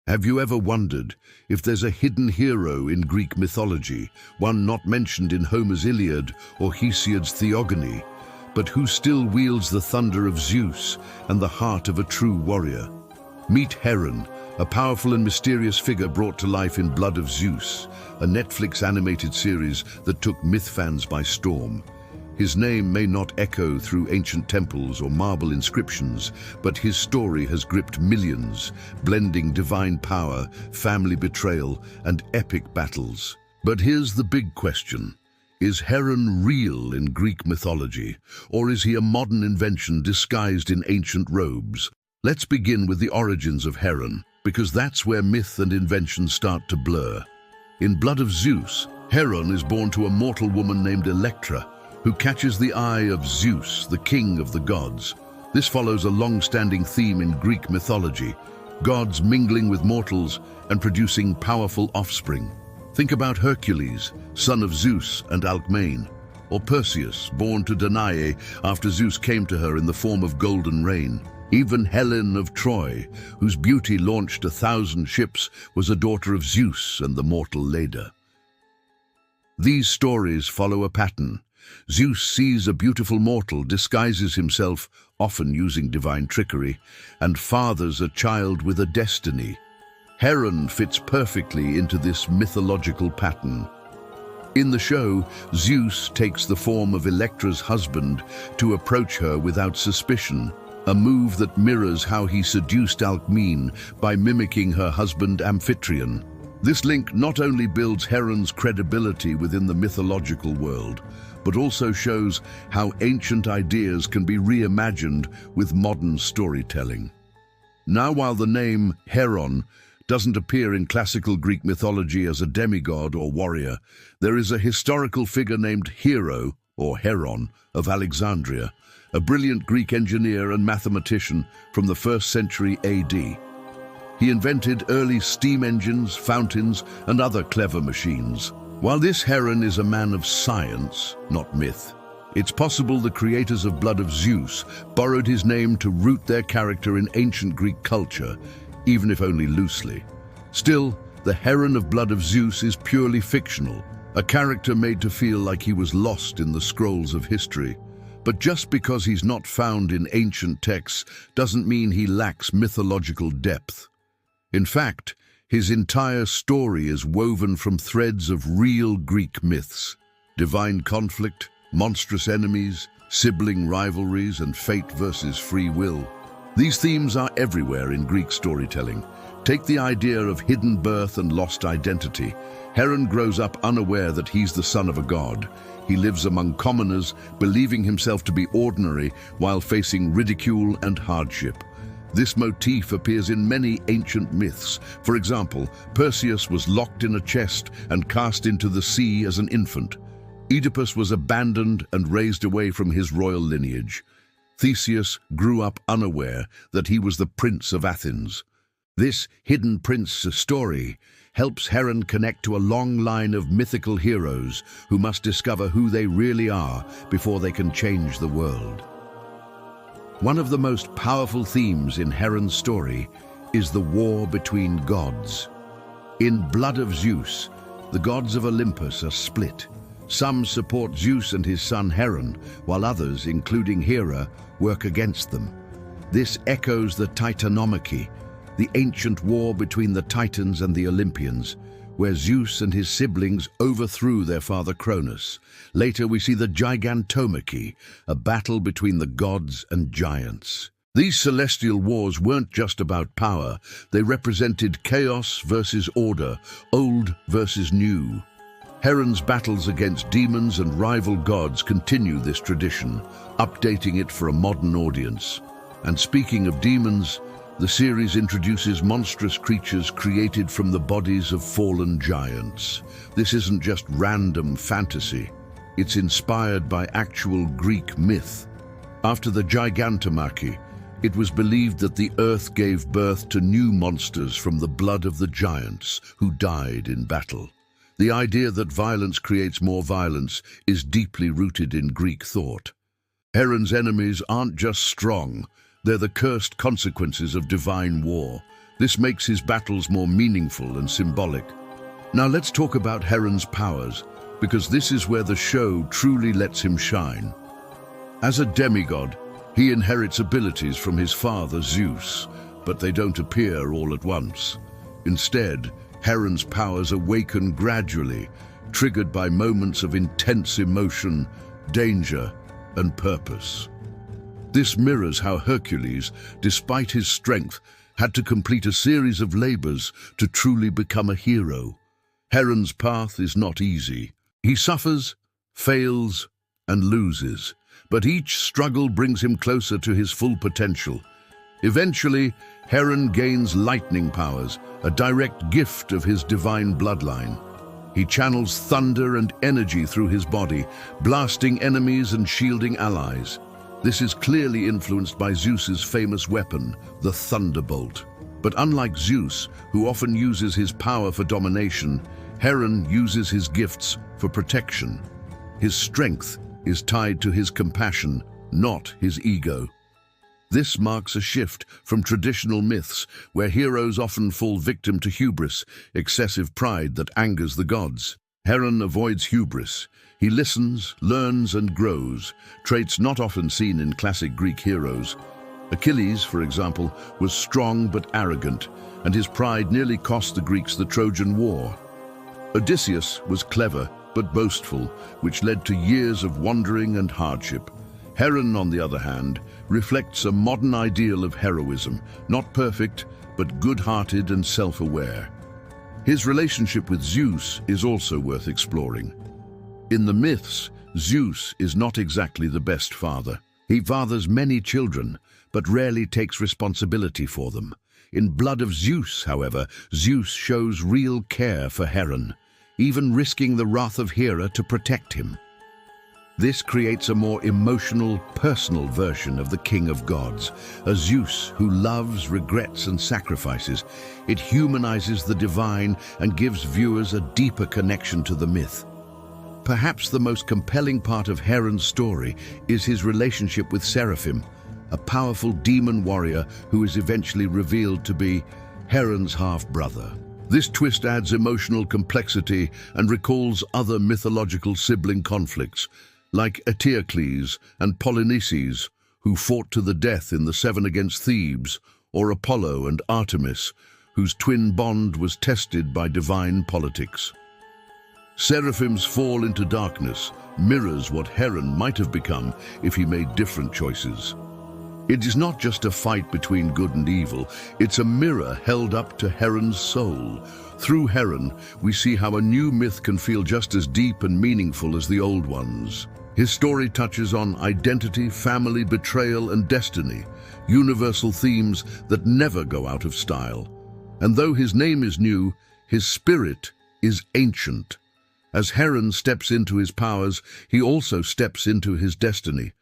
Have you ever wondered if there's a hidden hero in Greek mythology, one not mentioned in Homer's Iliad or Hesiod's Theogony, but who still wields the thunder of Zeus and the heart of a true warrior? Meet Heron, a powerful and mysterious figure brought to life in Blood of Zeus, a Netflix animated series that took myth fans by storm. His name may not echo through ancient temples or marble inscriptions, but his story has gripped millions, blending divine power, family betrayal, and epic battles. But here's the big question. Is Heron real in Greek mythology, or is he a modern invention disguised in ancient robes? Let's begin with the origins of Heron, because that's where myth and invention start to blur. In Blood of Zeus, Heron is born to a mortal woman named Electra, who catches the eye of Zeus, the king of the gods. This follows a long-standing theme in Greek mythology, gods mingling with mortals and producing powerful offspring. Think about Hercules, son of Zeus and Alcmene, or Perseus, born to Danae after Zeus came to her in the form of golden rain. Even Helen of Troy, whose beauty launched 1,000 ships, was a daughter of Zeus and the mortal Leda. These stories follow a pattern. Zeus sees a beautiful mortal, disguises himself, often using divine trickery, and fathers a child with a destiny. Heron fits perfectly into this mythological pattern. In the show, Zeus takes the form of Electra's husband to approach her without suspicion, a move that mirrors how he seduced Alcmene by mimicking her husband Amphitryon. This link not only builds Heron's credibility within the mythological world, but also shows how ancient ideas can be reimagined with modern storytelling. Now, while the name Heron doesn't appear in classical Greek mythology as a demigod or warrior, there is a historical figure named Hero, or Heron, of Alexandria, a brilliant Greek engineer and mathematician from the 1st century AD. He invented early steam engines, fountains, and other clever machines. While this Heron is a man of science, not myth, it's possible the creators of Blood of Zeus borrowed his name to root their character in ancient Greek culture, even if only loosely. Still, the Heron of Blood of Zeus is purely fictional, a character made to feel like he was lost in the scrolls of history. But just because he's not found in ancient texts doesn't mean he lacks mythological depth. In fact, his entire story is woven from threads of real Greek myths: divine conflict, monstrous enemies, sibling rivalries, and fate versus free will. These themes are everywhere in Greek storytelling. Take the idea of hidden birth and lost identity. Heron grows up unaware that he's the son of a god. He lives among commoners, believing himself to be ordinary while facing ridicule and hardship. This motif appears in many ancient myths. For example, Perseus was locked in a chest and cast into the sea as an infant. Oedipus was abandoned and raised away from his royal lineage. Theseus grew up unaware that he was the prince of Athens. This hidden prince story helps Heron connect to a long line of mythical heroes who must discover who they really are before they can change the world. One of the most powerful themes in Heron's story is the war between gods. In Blood of Zeus, the gods of Olympus are split. Some support Zeus and his son Heron, while others, including Hera, work against them. This echoes the Titanomachy, the ancient war between the Titans and the Olympians, where Zeus and his siblings overthrew their father Cronus. Later we see the Gigantomachy, a battle between the gods and giants. These celestial wars weren't just about power, they represented chaos versus order, old versus new. Heron's battles against demons and rival gods continue this tradition, updating it for a modern audience. And speaking of demons, the series introduces monstrous creatures created from the bodies of fallen giants. This isn't just random fantasy. It's inspired by actual Greek myth. After the Gigantomachy, it was believed that the earth gave birth to new monsters from the blood of the giants who died in battle. The idea that violence creates more violence is deeply rooted in Greek thought. Heron's enemies aren't just strong, they're the cursed consequences of divine war. This makes his battles more meaningful and symbolic. Now let's talk about Heron's powers, because this is where the show truly lets him shine. As a demigod, he inherits abilities from his father Zeus, but they don't appear all at once. Instead, Heron's powers awaken gradually, triggered by moments of intense emotion, danger, and purpose. This mirrors how Hercules, despite his strength, had to complete a series of labors to truly become a hero. Heron's path is not easy. He suffers, fails, and loses, but each struggle brings him closer to his full potential. Eventually, Heron gains lightning powers, a direct gift of his divine bloodline. He channels thunder and energy through his body, blasting enemies and shielding allies. This is clearly influenced by Zeus's famous weapon, the thunderbolt. But unlike Zeus, who often uses his power for domination, Heron uses his gifts for protection. His strength is tied to his compassion, not his ego. This marks a shift from traditional myths, where heroes often fall victim to hubris, excessive pride that angers the gods. Heron avoids hubris. He listens, learns, and grows, traits not often seen in classic Greek heroes. Achilles, for example, was strong but arrogant, and his pride nearly cost the Greeks the Trojan War. Odysseus was clever but boastful, which led to years of wandering and hardship. Heron, on the other hand, reflects a modern ideal of heroism, not perfect, but good-hearted and self-aware. His relationship with Zeus is also worth exploring. In the myths, Zeus is not exactly the best father. He fathers many children, but rarely takes responsibility for them. In Blood of Zeus, however, Zeus shows real care for Heron, even risking the wrath of Hera to protect him. This creates a more emotional, personal version of the King of Gods, a Zeus who loves, regrets, and sacrifices. It humanizes the divine and gives viewers a deeper connection to the myth. Perhaps the most compelling part of Heron's story is his relationship with Seraphim, a powerful demon warrior who is eventually revealed to be Heron's half-brother. This twist adds emotional complexity and recalls other mythological sibling conflicts, like Eteocles and Polynices, who fought to the death in the Seven Against Thebes, or Apollo and Artemis, whose twin bond was tested by divine politics. Seraphim's fall into darkness mirrors what Heron might have become if he made different choices. It is not just a fight between good and evil, it's a mirror held up to Heron's soul. Through Heron, we see how a new myth can feel just as deep and meaningful as the old ones. His story touches on identity, family, betrayal, and destiny, universal themes that never go out of style. And though his name is new, his spirit is ancient. As Heron steps into his powers, he also steps into his destiny,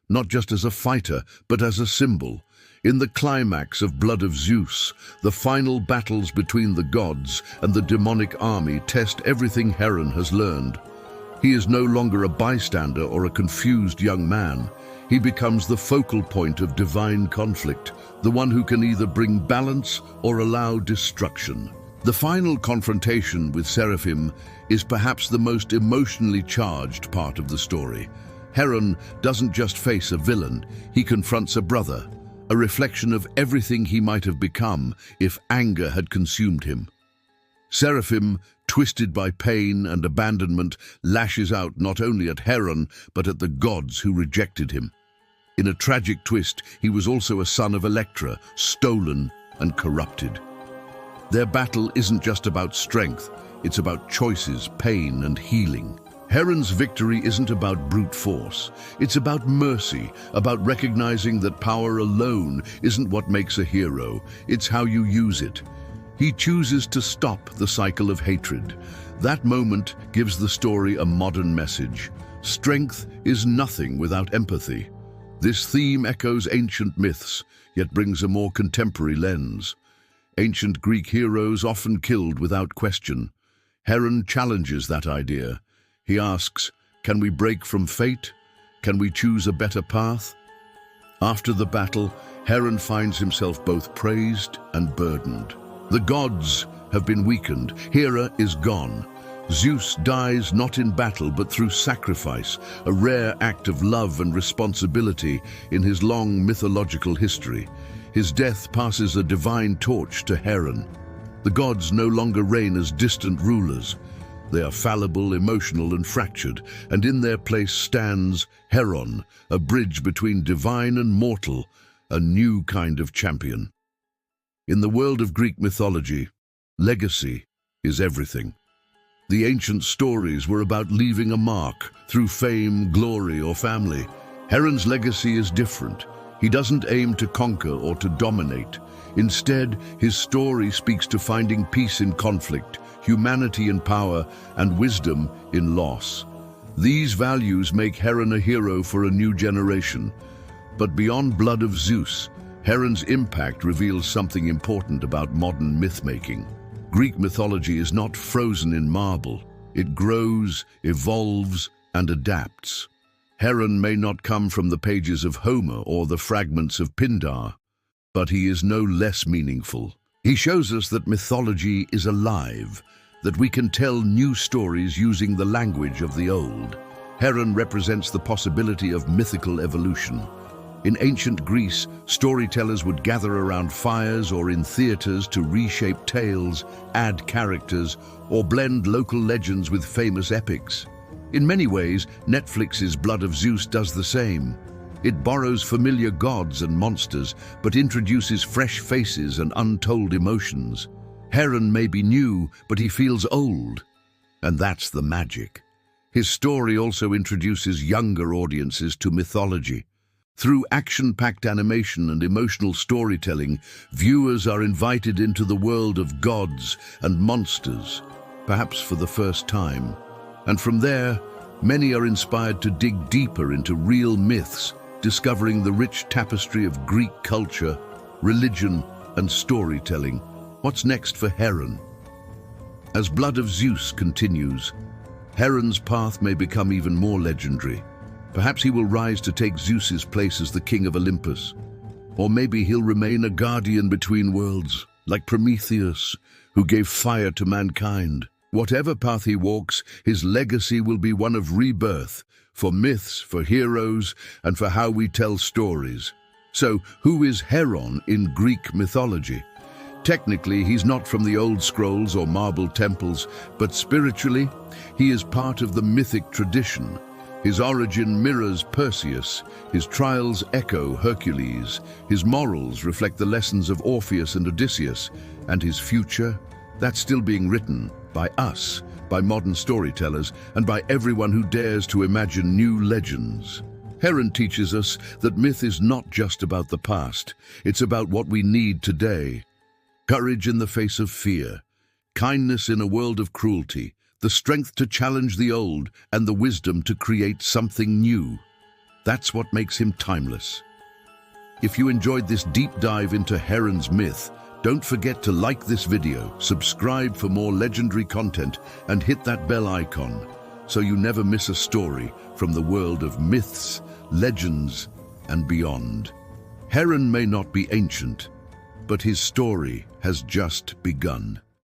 not just as a fighter, but as a symbol. In the climax of Blood of Zeus, the final battles between the gods and the demonic army test everything Heron has learned. He is no longer a bystander or a confused young man. He becomes the focal point of divine conflict, the one who can either bring balance or allow destruction. The final confrontation with Seraphim is perhaps the most emotionally charged part of the story. Heron doesn't just face a villain, he confronts a brother, a reflection of everything he might have become if anger had consumed him. Seraphim, twisted by pain and abandonment, lashes out not only at Heron, but at the gods who rejected him. In a tragic twist, he was also a son of Electra, stolen and corrupted. Their battle isn't just about strength, it's about choices, pain, and healing. Heron's victory isn't about brute force. It's about mercy, about recognizing that power alone isn't what makes a hero. It's how you use it. He chooses to stop the cycle of hatred. That moment gives the story a modern message. Strength is nothing without empathy. This theme echoes ancient myths, yet brings a more contemporary lens. Ancient Greek heroes often killed without question. Heron challenges that idea. He asks, can we break from fate? Can we choose a better path? After the battle, Heron finds himself both praised and burdened. The gods have been weakened. Hera is gone. Zeus dies not in battle but through sacrifice, a rare act of love and responsibility in his long mythological history. His death passes a divine torch to Heron. The gods no longer reign as distant rulers. They are fallible, emotional, and fractured, and in their place stands Heron, a bridge between divine and mortal, a new kind of champion. In the world of Greek mythology, legacy is everything. The ancient stories were about leaving a mark through fame, glory, or family. Heron's legacy is different. He doesn't aim to conquer or to dominate. Instead, his story speaks to finding peace in conflict, humanity in power, and wisdom in loss. These values make Heron a hero for a new generation. But beyond blood of Zeus, Heron's impact reveals something important about modern myth-making. Greek mythology is not frozen in marble. It grows, evolves, and adapts. Heron may not come from the pages of Homer or the fragments of Pindar, but he is no less meaningful. He shows us that mythology is alive, that we can tell new stories using the language of the old. Heron represents the possibility of mythical evolution. In ancient Greece, storytellers would gather around fires or in theaters to reshape tales, add characters, or blend local legends with famous epics. In many ways, Netflix's Blood of Zeus does the same. It borrows familiar gods and monsters, but introduces fresh faces and untold emotions. Heron may be new, but he feels old. And that's the magic. His story also introduces younger audiences to mythology. Through action-packed animation and emotional storytelling, viewers are invited into the world of gods and monsters, perhaps for the first time. And from there, many are inspired to dig deeper into real myths, discovering the rich tapestry of Greek culture, religion, and storytelling. What's next for Heron? As Blood of Zeus continues, Heron's path may become even more legendary. Perhaps he will rise to take Zeus's place as the king of Olympus. Or maybe he'll remain a guardian between worlds, like Prometheus, who gave fire to mankind. Whatever path he walks, his legacy will be one of rebirth, for myths, for heroes, and for how we tell stories. So, who is Heron in Greek mythology? Technically, he's not from the old scrolls or marble temples, but spiritually, he is part of the mythic tradition. His origin mirrors Perseus, his trials echo Hercules, his morals reflect the lessons of Orpheus and Odysseus, and his future, that's still being written by us, by modern storytellers, and by everyone who dares to imagine new legends. Heron teaches us that myth is not just about the past, it's about what we need today. Courage in the face of fear, kindness in a world of cruelty, the strength to challenge the old, and the wisdom to create something new. That's what makes him timeless. If you enjoyed this deep dive into Heron's myth, don't forget to like this video, subscribe for more legendary content, and hit that bell icon so you never miss a story from the world of myths, legends, and beyond. Heron may not be ancient, but his story has just begun.